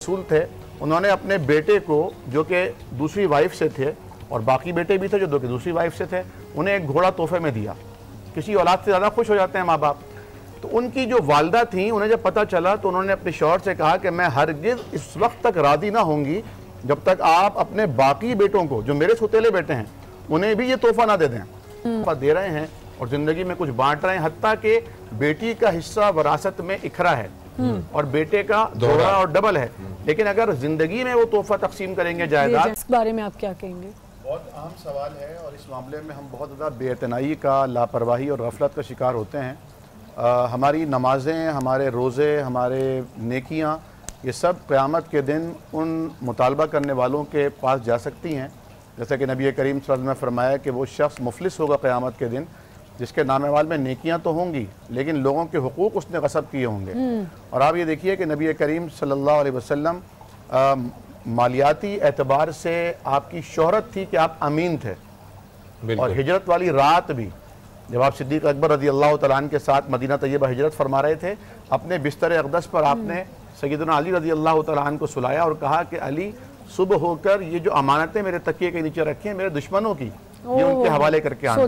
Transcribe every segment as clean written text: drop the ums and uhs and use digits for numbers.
रसूल थे, उन्होंने अपने बेटे को जो कि दूसरी वाइफ से थे और बाकी बेटे भी थे जो कि दूसरी वाइफ से थे, उन्हें एक घोड़ा तोहफे में दिया। किसी औलाद से ज़्यादा खुश हो जाते हैं माँ बाप। तो उनकी जो वालदा थी, उन्हें जब पता चला तो उन्होंने अपने शौहर से कहा कि मैं हरगिज़ इस वक्त तक राज़ी ना होंगी जब तक आप अपने बाकी बेटों को, जो मेरे सौतेले बेटे हैं, उन्हें भी ये तोहफा ना दे दें। तोहफा दे रहे हैं और ज़िंदगी में कुछ बांट रहे हैं, हत्ता कि बेटी का हिस्सा वरासत में इखरा है और बेटे का दोहरा और डबल है। लेकिन अगर ज़िंदगी में वो तोहफा तकसीम करेंगे जायदाद, इस बारे में आप क्या कहेंगे? बहुत अहम सवाल है और इस मामले में हम बहुत ज़्यादा बेइतनाई का, लापरवाही और गफलत का शिकार होते हैं। हमारी नमाज़ें, हमारे रोज़े, हमारे नेकियां, ये सब क़यामत के दिन उन मुतालबा करने वालों के पास जा सकती हैं, जैसा कि नबी करीम सल्लल्लाहु अलैहि वसल्लम ने फरमाया कि वो शख्स मुफलिस होगा क़यामत के दिन जिसके नामेवाल में नेकियां तो होंगी लेकिन लोगों के हुकूक उसने गसब किए होंगे। और आप ये देखिए कि नबी करीम सल्लल्लाहु अलैहि वसल्लम मालियाती एतबार से आपकी शोहरत थी कि आप अमीन थे। और हिजरत वाली रात भी जब आप सिद्दीक़ अकबर रज़ी अल्लाह तआला अन्हु के साथ मदीना तैयबा हिजरत फरमा रहे थे, अपने बिस्तर अक़दस पर आपने सैयदना अली रज़ी अल्लाह तआला अन्हु को सुलाया और कहा कि अली, सुबह होकर ये जो अमानतें मेरे तकिए के नीचे रखी हैं मेरे दुश्मनों की, ये उनके हवाले करके आना।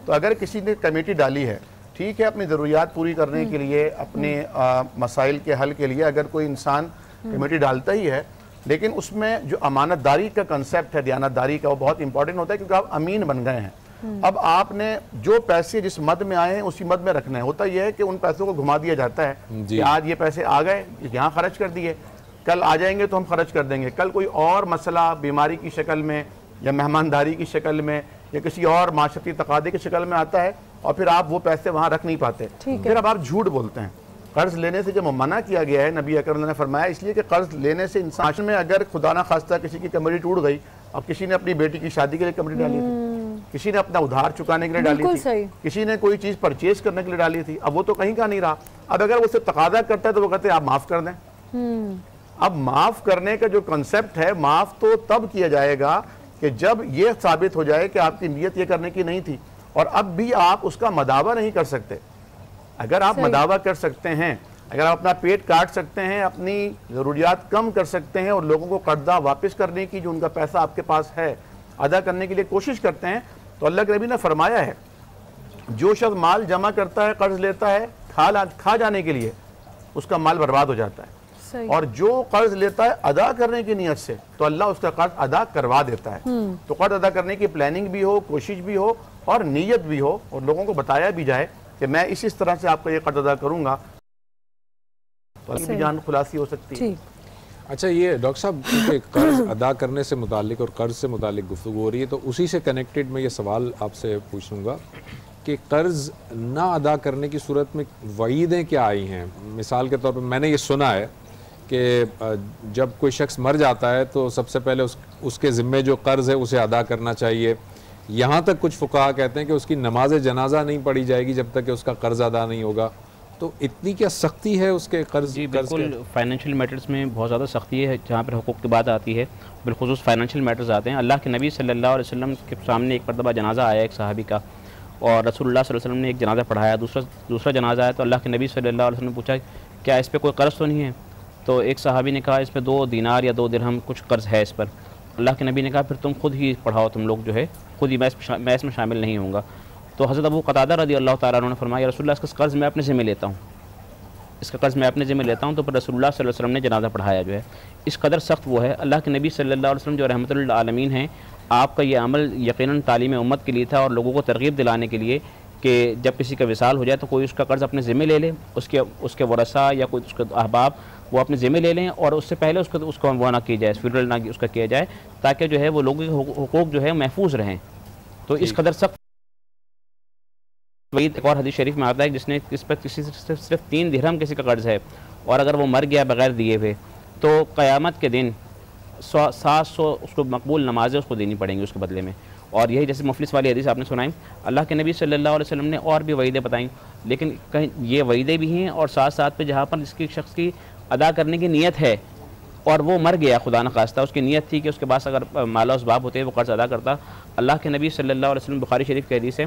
तो अगर किसी ने कमेटी डाली है, ठीक है, अपनी ज़रूरियात पूरी करने के लिए, अपने मसाइल के हल के लिए अगर कोई इंसान कमेटी डालता ही है, लेकिन उसमें जो अमानतदारी का कंसेप्ट है, दयानतदारी का, वो बहुत इंपॉर्टेंट होता है क्योंकि आप अमीन बन गए हैं। अब आपने जो पैसे जिस मद में आए हैं उसी मद में रखना है। होता यह है कि उन पैसों को घुमा दिया जाता है कि आज ये पैसे आ गए, यहाँ खर्च कर दिए, कल आ जाएंगे तो हम खर्च कर देंगे, कल कोई और मसला बीमारी की शक्ल में या मेहमानदारी की शक्ल में या किसी और माशरती तकादे की शक्ल में आता है और फिर आप वो पैसे वहाँ रख नहीं पाते, फिर अब आप झूठ बोलते हैं। कर्ज लेने से जब मना किया गया है, नबी अकरम ने फरमाया इसलिए कि कर्ज लेने से इंसान में अगर खुदा ना खास्ता किसी की कमरी टूट गई, अब किसी ने अपनी बेटी की शादी के लिए कमरी डाली थी, किसी ने अपना उधार चुकाने के लिए डाली थी, किसी ने कोई चीज़ परचेज करने के लिए डाली थी, अब वो तो कहीं का नहीं रहा। अब अगर उससे तकादा करता है तो वो कहते हैं आप माफ़ कर दें। अब माफ़ करने का जो कंसेप्ट है, माफ़ तो तब किया जाएगा कि जब ये साबित हो जाए कि आपकी नीयत ये करने की नहीं थी और अब भी आप उसका मदावा नहीं कर सकते। अगर आप मदावा कर सकते हैं, अगर आप अपना पेट काट सकते हैं, अपनी ज़रूरियात कम कर सकते हैं और लोगों को कर्जा वापस करने की जो उनका पैसा आपके पास है अदा करने के लिए कोशिश करते हैं, तो अल्लाह के नबी ने फरमाया है जो शख्स माल जमा करता है, कर्ज लेता है खा जाने के लिए, उसका माल बर्बाद हो जाता है। और जो कर्ज लेता है अदा करने की नीयत से, तो अल्लाह उसका कर्ज अदा करवा देता है। तो कर्ज अदा करने की प्लानिंग भी हो, कोशिश भी हो और नीयत भी हो और लोगों को बताया भी जाए कि मैं इस तरह से आपका ये कर्ज अदा करूंगा, तो भी जान खुलासी हो सकती है। अच्छा, ये डॉक्टर साहब कर्ज अदा करने से मुतालिक और कर्ज से मुतालिक गुफ्तगू हो रही है, तो उसी से कनेक्टेड मैं ये सवाल आपसे पूछूंगा कि कर्ज ना अदा करने की सूरत में वईदें क्या आई हैं। मिसाल के तौर पर मैंने ये सुना है कि जब कोई शख्स मर जाता है तो सबसे पहले उसके ज़िम्मे जो कर्ज़ है उसे अदा करना चाहिए। यहाँ तक कुछ फुक़हा कहते हैं कि उसकी नमाज जनाजा नहीं पढ़ी जाएगी जब तक कि उसका कर्ज़ अदा नहीं होगा। तो इतनी क्या सख्ती है उसके कर्ज? जी बिल्कुल, फाइनेंशियल मैटर्स में बहुत ज़्यादा सख्ती है। जहाँ पर हुकूक की बात आती है, बिलखुसूस फाइनेंशियल मैटर्स आते हैं। अल्लाह के नबी सल्लल्लाहु अलैहि वसल्लम के सामने एक मरतबा जनाजा आया एक सहाबी का, और रसूलुल्लाह सल्लल्लाहु अलैहि वसल्लम ने एक जनाजा पढ़ाया। दूसरा जनाजा आया तो अल्लाह के नबी सल्लल्लाहु अलैहि वसल्लम ने पूछा क्या इस पर कोई कर्ज़ तो नहीं है? तो एक सहाबी ने कहा इस पर 2 दीनार या 2 दिरहम कुछ कर्ज़ है इस पर। अल्लाह के नबी ने कहा फिर तुम खुद ही पढ़ाओ, तुम लोग जो है खुद ही, मैं इसमें शामिल नहीं होऊंगा। तो हज़रत अबू क़तादा रज़ी अल्लाह तआला अन्हु ने फरमाया रसूलुल्लाह इसका कर्ज़ मैं अपने ज़िम्मे लेता हूँ, इसका कर्ज़ मैं अपने ज़िम्मे लेता हूँ। तो फिर रसूलुल्लाह सल्लल्लाहु अलैहि वसल्लम ने जनाजा पढ़ाया जो है। इस कदर सख्त वो है। अल्लाह के नबी सल्लल्लाहु अलैहि वसल्लम जो रहमतुल लिल आलमीन हैं, आपका ये अमल यकीनन तालीम उम्मत के लिए था और लोगों को तरगीब दिलाने के लिए कि जब किसी का विसाल हो जाए तो कोई उसका कर्ज़ अपने ज़िम्मे ले ले, उसके वरसा या कोई उसके अहबाब वो अपने ज़िम्मे ले लें और उससे पहले उसको वो ना की जाए, फ्यूनरल ना उसका किया जाए, ताकि जो है वो लोगों के हुकूक जो है महफूज रहें। तो इस कदर सख्त वही एक और हदीस शरीफ में आता है जिसने इस पर किसी से सिर्फ 3 दिरहम किसी का कर्ज़ है और अगर वो मर गया बगैर दिए हुए तो क़यामत के दिन 700 उसको मकबूल नमाज़ें उसको देनी पड़ेंगी उसके बदले में। और यही जैसे मुफलिस वाली हदीस आपने सुनाई, अल्लाह के नबी सल्लल्लाहु अलैहि वसल्लम ने और भी वईदें बताई, लेकिन कहीं ये वईदें भी हैं और साथ साथ पे जहाँ पर जिसकी शख्स की अदा करने की नीयत है और वो मर गया खुदा न खास्ता, उसकी नीयत थी कि उसके पास अगर माला उसबाब होते वो कर्ज़ अदा करता। अल्लाह के नबी सल्लल्लाहु अलैहि वसल्लम बुखारी शरीफ की हदीस है,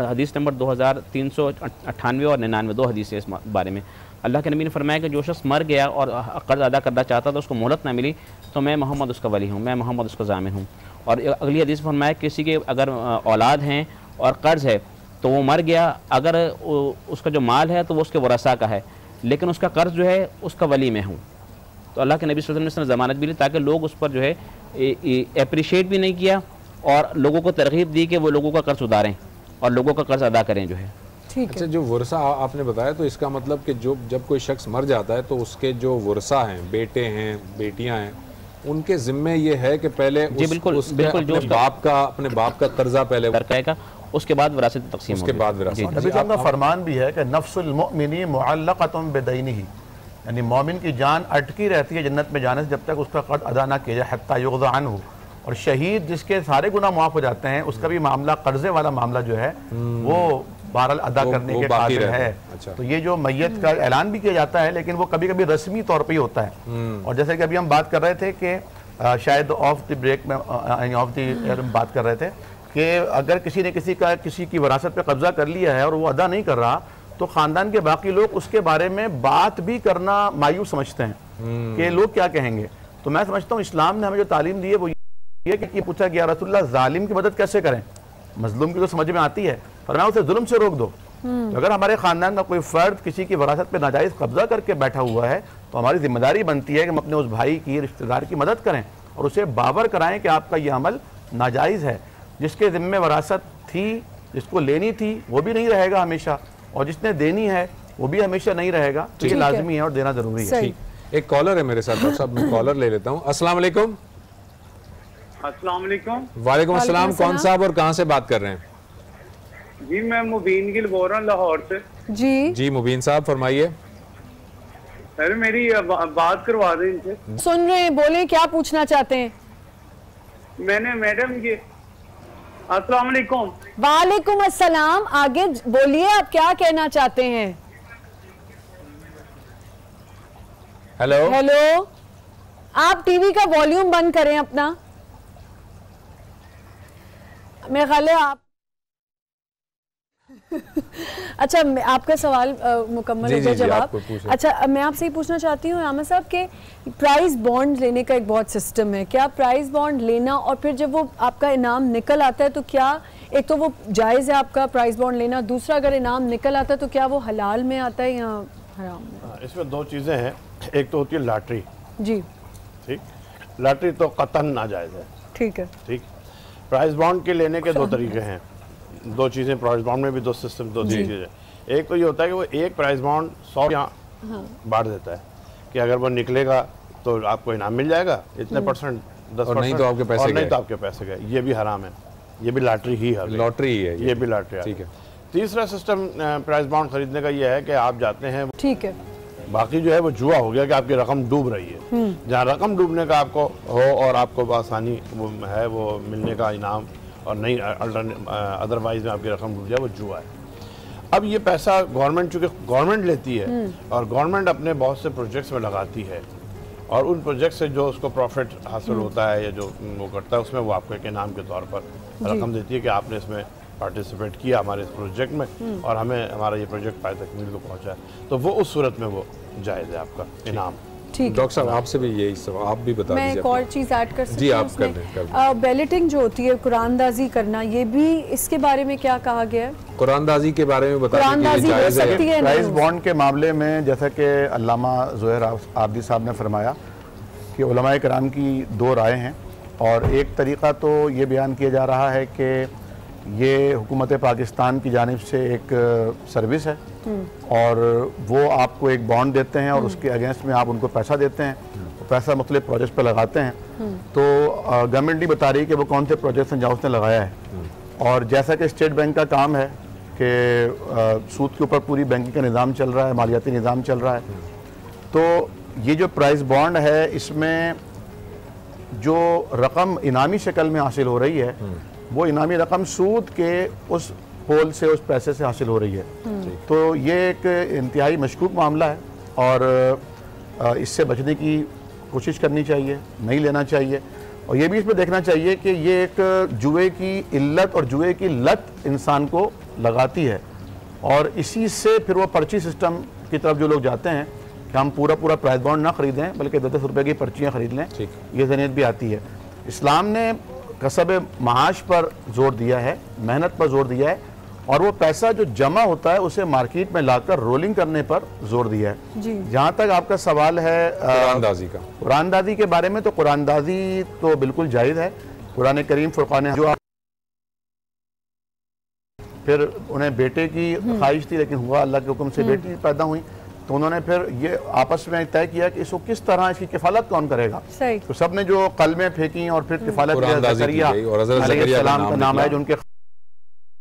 हदीस नंबर 2398 और 99, 2 हदीस है इस बारे में। अल्लाह के नबी ने फरमाया कि जो शख्स मर गया और कर्ज़ अदा करना चाहता था, उसको मोहलत ना मिली, तो मैं मोहम्मद उसका वली हूँ, मैं मोहम्मद उसका ज़ामिन हूँ। और अगली हदीस में फरमाया किसी के अगर औलाद हैं और कर्ज़ है तो वो मर गया, अगर उसका जो माल है तो वो उसके वरसा का है, लेकिन उसका कर्ज़ जो है उसका वली में हूँ। तो अल्लाह के नबी सल्लल्लाहु अलैहि वसल्लम ने ज़मानत भी ली ताकि लोग उस पर जो है अप्रिशिएट भी नहीं किया और लोगों को तरगीब दी कि वो लोगों का कर्ज़ उतारें और लोगों का कर्ज़ अदा करें जो है। अच्छा, जो वर्सा आपने बताया, तो इसका मतलब कि जो जब कोई शख्स मर जाता है तो उसके जो वर्सा हैं, बेटे हैं, बेटियां हैं, उनके ज़िम्मे ये है कि पहले बिल्कुल अपने बाप का कर्जा पहले करेगा, उसके बाद विरासत तक़सीम, उसके बाद विरासत। नबी साहब का फरमान भी है कि नफ्सुल मुमिनी मुअल्लक़तुन बिदैनिही, यानी मोमिन की जान अटकी रहती है जन्नत में जाने से जब तक उसका कर्ज अदा ना किया जाए, हत्ता युग़ज़ा अन्हु। और शहीद जिसके सारे गुनाह माफ़ हो जाते हैं उसका भी मामला, कर्जे वाला मामला जो है वो बहरहाल अदा करने के काबिल है। अच्छा। तो ये जो मैयत का ऐलान भी किया जाता है लेकिन वो कभी कभी रस्मी तौर पे ही होता है। और जैसे कि अभी हम बात कर रहे थे कि शायद ऑफ द ब्रेक में ऑफ द एयर में बात कर रहे थे कि अगर किसी ने किसी की विरासत पे कब्जा कर लिया है और वो अदा नहीं कर रहा तो ख़ानदान के बाकी लोग उसके बारे में बात भी करना मायूस समझते हैं कि लोग क्या कहेंगे। तो मैं समझता हूँ इस्लाम ने हमें जो तालीम दी है वो ये कि पूछा गया रसूलुल्लाह जालिम की मदद कैसे करें, मजलूम की तो समझ में आती है, पर मैं उसे जुल्म से रोक दो। तो अगर हमारे ख़ानदान का कोई फ़र्द किसी की विरासत पे नाजायज़ कब्जा करके बैठा हुआ है तो हमारी जिम्मेदारी बनती है कि हम अपने उस भाई की, रिश्तेदार की मदद करें और उसे बावर कराएं कि आपका ये अमल नाजायज़ है। जिसके ज़िम्मे विरासत थी, जिसको लेनी थी वो भी नहीं रहेगा हमेशा, और जिसने देनी है वो भी हमेशा नहीं रहेगा। तो ये लाजमी है और देना ज़रूरी है। एक कॉलर है मेरे साथ, डॉक्टर साहब मैं कॉलर ले लेता हूँ। अस्सलाम वालेकुम। अस्सलाम वालेकुम। वालेकुम अस्सलाम। कौन साहब और कहाँ से बात कर रहे हैं? जी मैं मुबीन गिल बोल रहा हूँ लाहौर से। जी मुबीन साहब फरमाइए। अरे मेरी बात करवा दें इनसे। सुन रहे हैं, बोले क्या पूछना चाहते हैं? मैंने मैडम ये अस्सलाम वालेकुम। वालेकुम अस्सलाम, आगे बोलिए आप क्या कहना चाहते हैं? हेलो हेलो, आप टीवी का वॉल्यूम बंद करें अपना। मेरे ख्याल है आप अच्छा, आपका सवाल मुकम्मल हो गया जवाब। अच्छा, मैं आपसे ये पूछना चाहती हूँ आमिर साहब के प्राइस बॉन्ड लेने का एक बहुत सिस्टम है, क्या प्राइस बॉन्ड लेना और फिर जब वो आपका इनाम निकल आता है तो क्या एक तो वो जायज़ है आपका प्राइस बॉन्ड लेना, दूसरा अगर इनाम निकल आता है तो क्या वो हलाल में आता है या हराम? इसमें दो चीज़ें हैं, एक तो होती है लॉटरी। जी ठीक, लॉटरी तो कतन नाजायज़ है। ठीक है। ठीक, प्राइस बॉन्ड के लेने के दो तरीके हैं, दो चीज़ें प्राइस बॉन्ड में भी दो सिस्टम, दो चीज़ें। एक तो ये होता है कि वो एक प्राइस बॉन्ड 100 यहाँ बांट देता है कि अगर वो निकलेगा तो आपको इनाम मिल जाएगा इतने परसेंट, 10%, और नहीं तो आपके पैसे और नहीं तो आपके पैसे गए। ये भी हराम है, ये भी लॉटरी ही है, लॉटरी ही है, ये भी लॉटरी है। ठीक है। तीसरा सिस्टम प्राइस बॉन्ड खरीदने का ये है कि आप जाते हैं, ठीक है, बाकी जो है वो जुआ हो गया कि आपकी रकम डूब रही है। जहाँ रकम डूबने का आपको हो और आपको आसानी वो है वो मिलने का इनाम, और नहीं अदरवाइज में आपकी रकम डूब जाए, वो जुआ है। अब ये पैसा गवर्नमेंट, चूँकि गवर्नमेंट लेती है और गवर्नमेंट अपने बहुत से प्रोजेक्ट्स में लगाती है और उन प्रोजेक्ट से जो उसको प्रॉफिट हासिल होता है या जो वो करता है उसमें वो आपको एक इनाम के तौर पर रकम देती है कि आपने इसमें पार्टिसिपेट किया हमारे इस प्रोजेक्ट में और हमें हमारा ये प्रोजेक्ट पाए तकमील को पहुँचा है, तो वो उस सूरत में वो जायज़ है आपका इनाम। डॉक्टर साहब आपसे भी यही सवाल, आप भी बता दीजिए। मैं एक और चीज़ ऐड कर सकती जी, हूँ? आप कर दें। बैलेटिंग जो होती है, कुरानदाजी करना, ये भी इसके बारे में क्या कहा गया है? कुरानदाजी के बारे में बता दीजिए। प्राइस बॉन्ड के मामले में जैसा कि अल्लामा ज़ुहैर आबदी साहब ने फरमाया कि उलमाए किराम की दो राय हैं, और एक तरीक़ा तो ये बयान किया जा रहा है कि ये हुकूमत पाकिस्तान की जानिब से एक सर्विस है और वो आपको एक बॉन्ड देते हैं और उसके अगेंस्ट में आप उनको पैसा देते हैं, तो पैसा मुख्तलिफ प्रोजेक्ट पर लगाते हैं। तो गवर्नमेंट नहीं बता रही कि वो कौन से प्रोजेक्ट्स हैं जहाँ उसने लगाया है, और जैसा कि स्टेट बैंक का काम है कि सूद के ऊपर पूरी बैंकिंग का निज़ाम चल रहा है, मालियाती निज़ाम चल रहा है, तो ये जो प्राइस बॉन्ड है इसमें जो रकम इनामी शक्ल में हासिल हो रही है वो इनामी रकम सूद के उस पोल से, उस पैसे से हासिल हो रही है। तो ये एक इंतहाई मशकूक मामला है और इससे बचने की कोशिश करनी चाहिए, नहीं लेना चाहिए। और ये भी इसमें देखना चाहिए कि ये एक जुए की इल्लत और जुए की लत इंसान को लगाती है और इसी से फिर वो पर्ची सिस्टम की तरफ जो लोग जाते हैं कि हम पूरा प्राइस बॉन्ड ना खरीदें बल्कि 10 रुपए की पर्चियाँ खरीद लें, ये ज़हनियत भी आती है। इस्लाम ने कसब माश पर जोर दिया है, मेहनत पर जोर दिया है, और वो पैसा जो जमा होता है उसे मार्केट में लाकर रोलिंग करने पर जोर दिया है। जहाँ तक आपका सवाल है कुरानदाजी के बारे में, तो कुरानदाजी तो बिल्कुल जायज़ है। कुरान करीम फुरक़ान जो फिर उन्हें बेटे की ख्वाहिश थी, लेकिन हुआ अल्लाह के हुक्म से बेटी पैदा हुई, तो उन्होंने फिर ये आपस में तय किया कि इसको किस तरह इसकी किफ़ालत कौन करेगा। तो सब ने जो कलमें फेंकी और फिर किफ़ालत ज़करिया अलैहिस्सलाम का नाम है जो उनके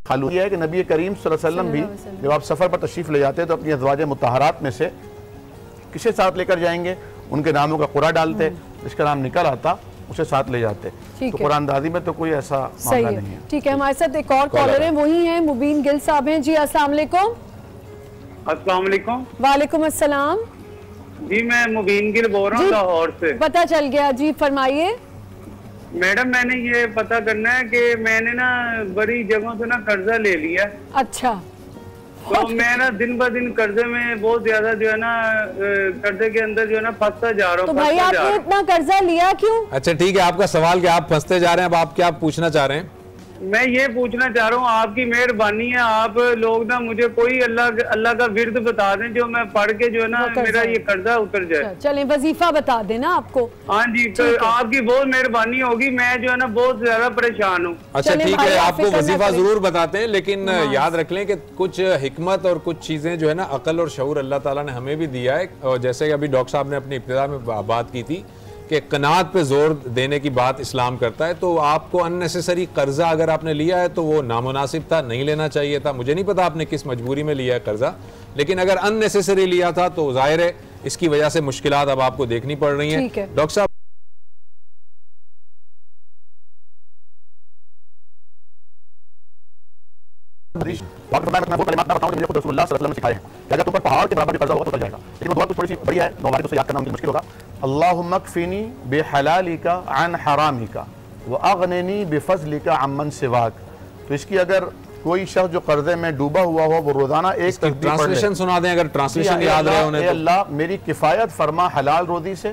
खालू है कि नबी करीम सल्लल्लाहु अलैहि वसल्लम भी जब आप सफ़र पर तशरीफ़ ले जाते तो अपनी अज़वाज मुतहरात में से किसे साथ लेकर जाएंगे, उनके नामों का कुरा डालते, जिसका नाम निकल आता उसे साथ ले जाते। तो कुरानदाजी में तो कोई ऐसा मामला नहीं है। ठीक है, हमारे साथ एक और कॉलर है, वही है मुबीन गिल साहब हैं। जी अस्सलाम वालेकुम। अस्सलाम वालेकुम। वालेकुम अस्सलाम। जी मैं मुबीन गिल बोल रहा हूँ लाहौर से। पता चल गया जी, फरमाइए। मैडम मैंने ये पता करना है कि मैंने ना बड़ी जगहों से ना कर्जा ले लिया। अच्छा। तो मैं ना दिन ब दिन कर्जे में बहुत ज्यादा जो है ना कर्जे के अंदर जो है ना फंसता जा रहा हूँ। तो भाई आपने इतना कर्जा लिया क्यों? अच्छा ठीक है, आपका सवाल क्या, आप फंसते जा रहे हैं, अब आप क्या पूछना चाह रहे हैं? मैं ये पूछना चाह रहा हूँ, आपकी मेहरबानी है, आप लोग ना मुझे कोई अल्लाह का विर्द बता दें जो मैं पढ़ के जो है ना मेरा ये कर्जा उतर जाए। चलें वजीफा बता देना आपको। हाँ जी, तो आपकी बहुत मेहरबानी होगी, मैं जो है ना बहुत ज्यादा परेशान हूँ। अच्छा ठीक है, आपको वजीफा जरूर बताते हैं, लेकिन याद रख लें कि कुछ हिकमत और कुछ चीजें जो है ना अकल और शऊर अल्लाह ताला ने हमें भी दिया है। और जैसे अभी डॉक्टर साहब ने अपनी इब्तिदा में बात की थी कि कनात पे जोर देने की बात इस्लाम करता है, तो आपको अननेसेसरी कर्जा अगर आपने लिया है तो वो नामुनासिब था, नहीं लेना चाहिए था। मुझे नहीं पता आपने किस मजबूरी में लिया है कर्जा, लेकिन अगर अननेसेसरी लिया था तो जाहिर है इसकी वजह से मुश्किलात अब आपको देखनी पड़ रही हैं। डॉक्टर साहब पहाड़ के बराबर कर्जा होगा तो जाएगा, लेकिन वो दुआ कुछ थोड़ी सी बढ़िया है, दोबारा तो याद करना उनकी मुश्किल होगा। अल्लाहुम्मा कफीनी बेहलालिका अन हरामिका व अगनिनी बिफज़लिका अम्मन सिवाक। तो इसकी अगर कोई शख्स जो कर्जे में डूबा हुआ हो वो रोजाना एक ट्रांसलेशन सुना दें, अगर ट्रांसलेशन याद रहे उन्हें। अल्लाह मेरी किफायत फरमा हलाल रोजी से,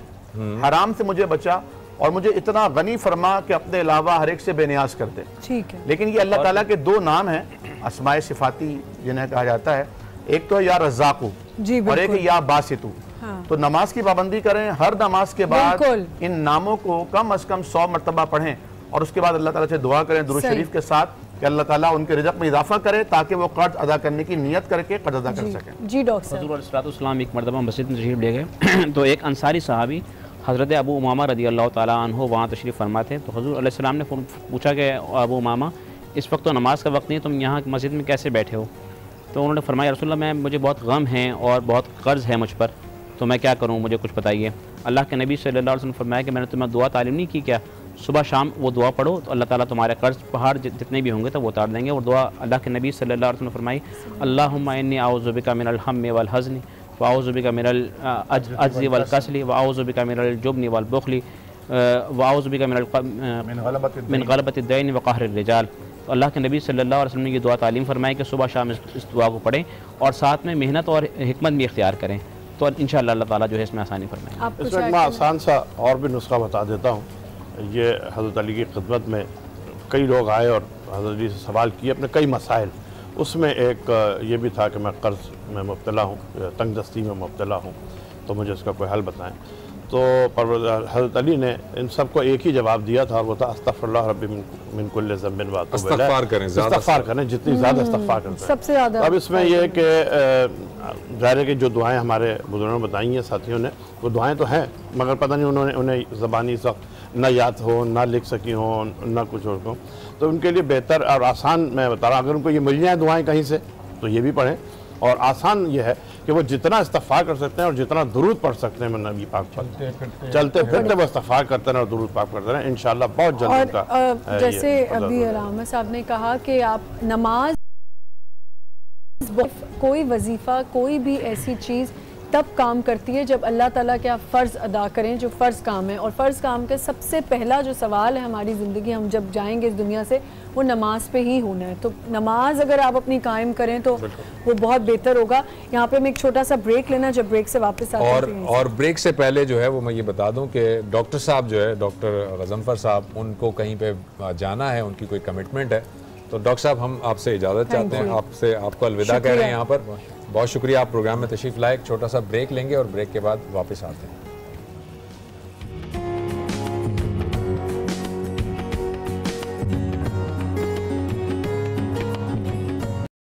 हराम से मुझे बचा, और मुझे इतना गनी फरमा कि अपने अलावा हर एक से बेनियाज कर दे। ठीक है। लेकिन ये अल्लाह ताला के दो नाम हैं अस्माए सिफाती जिन्हें कहा जाता है, एक तो है या रज़्ज़ाक़ु और एक है या बासितु। हाँ। तो नमाज की पाबंदी करें, हर नमाज के बाद इन नामों को कम से कम 100 मरतबा पढ़ें, और उसके बाद अल्लाह ताला से दुआ करें दुरूद शरीफ के साथ कि अल्लाह ताला उनके रिज़्क़ में इजाफा करे ताकि वो कर्ज अदा करने की नियत करके कर्ज अदा कर सकें। जी डॉक्टर साहब। हुज़ूर अलैहिस्सलाम एक मरतबा मस्जिद में तशरीफ़ ले गए तो एक अंसारी सहाबी हज़रत अबू उमामा रज़ी अल्लाह ताला अन्हु वहाँ तशरीफ़ फरमा थे। तो हुज़ूर अलैहिस्सलाम ने पूछा कि अबू उमामा इस वक्त तो नमाज का वक्त नहीं, तुम यहाँ मस्जिद में कैसे बैठे हो? तो उन्होंने फरमाया रसूलुल्लाह मुझे बहुत गम है और बहुत कर्ज़ है मुझ पर, तो मैं क्या करूँ, मुझे कुछ बताइए। अल्लाह के नबी सल्लल्लाहु अलैहि वसल्लम फरमाया कि मैंने तुम्हें दुआ तालीम नहीं की क्या? सुबह शाम वो दुआ पढ़ो तो अल्लाह ताला तुम्हारे कर्ज पहाड़ जितने भी होंगे तो वो उतार देंगे। और दुआ अल्लाह के नबी सल्लल्लाहु अलैहि वसल्लम फरमाई अल्लाहुम्मा इन्नी अऊज़ु बिका मिनल हम्मी वल हज़नी व अऊज़ु बिका मिनल अज्ज़ी वल कसली व अऊज़ु बिका मिनल जुब्नी वल बुख़ली व अऊज़ु बिका मिन ग़लबतिद दैन व क़हरिर रिजाल। तो अल्लाह के नबी सल्लल्लाहु अलैहि वसल्लम ने ये दुआ तालीम फरमाई कि सुबह शाम इस दुआ को पढ़ें और साथ में मेहनत और हिकमत भी इख्तियार करें, तो इंशाअल्लाह अल्लाह ताला जो है इसमें आसानी फरमाएंगे। इसमें मैं आसान सा और भी नुस्खा बता देता हूँ। ये हज़रत अली की खिदमत में कई लोग आए और हज़रत अली से सवाल किए अपने कई मसाइल। उसमें एक ये भी था कि मैं कर्ज़ में मुब्तला हूँ, तंग दस्ती में मुब्तला हूँ, तो मुझे इसका कोई हल बताएं। तो हज़रत अली ने इन सबको एक ही जवाब दिया था, और वो था अस्तग़फिरुल्लाह रब्बी मिन कुल्लि ज़ंबिन व अतूबु इलैह। इस्तग़फ़ार करें, जितनी ज़्यादा इस्तग़फ़ार करते हैं सबसे ज़्यादा। अब इसमें यह है कि ज़ाहिर है कि जो दुआएं हमारे बुजुर्गों ने बताई हैं साथियों ने, वो दुआएं तो हैं, मगर पता नहीं उन्हें ज़बानी इस वक्त न याद हो, न लिख सकी हो, न कुछ और हो। तो उनके लिए बेहतर और आसान मैं बता रहा हूँ, अगर उनको ये मिल जाए दुआएं कहीं से तो ये भी पढ़ें। और आसान ये है कि वो जितना इस्तग़फ़ार कर सकते हैं और जितना दुरूद पढ़ सकते हैं नबी पाक पर, चलते फिरते वो इस्तग़फ़ार करते हैं और दुरूद पाक करते हैं, इंशाअल्लाह बहुत जल्द उनका। जैसे अभी रामा साहब ने कहा कि आप नमाज, कोई वजीफ़ा, कोई भी ऐसी चीज़ तब काम करती है जब अल्लाह ताला के आप फ़र्ज़ अदा करें, जो फ़र्ज़ काम है। और फ़र्ज़ काम के सबसे पहला जो सवाल है हमारी ज़िंदगी, हम जब जाएंगे इस दुनिया से, वो नमाज पे ही होना है। तो नमाज अगर आप अपनी कायम करें तो वो बहुत बेहतर होगा। यहाँ पे हम एक छोटा सा ब्रेक लेना, जब ब्रेक से वापस आते हैं। और ब्रेक से पहले जो है वो मैं ये बता दूं कि डॉक्टर साहब जो है, डॉक्टर गज़नफ़र साहब, उनको कहीं पे जाना है, उनकी कोई कमिटमेंट है, तो डॉक्टर साहब हम आपसे इजाज़त चाहते हैं, आपको अलविदा कह रहे हैं यहाँ पर। बहुत शुक्रिया, आप प्रोग्राम में तशरीफ़ लाए। एक छोटा सा ब्रेक लेंगे और ब्रेक के बाद वापस आते हैं।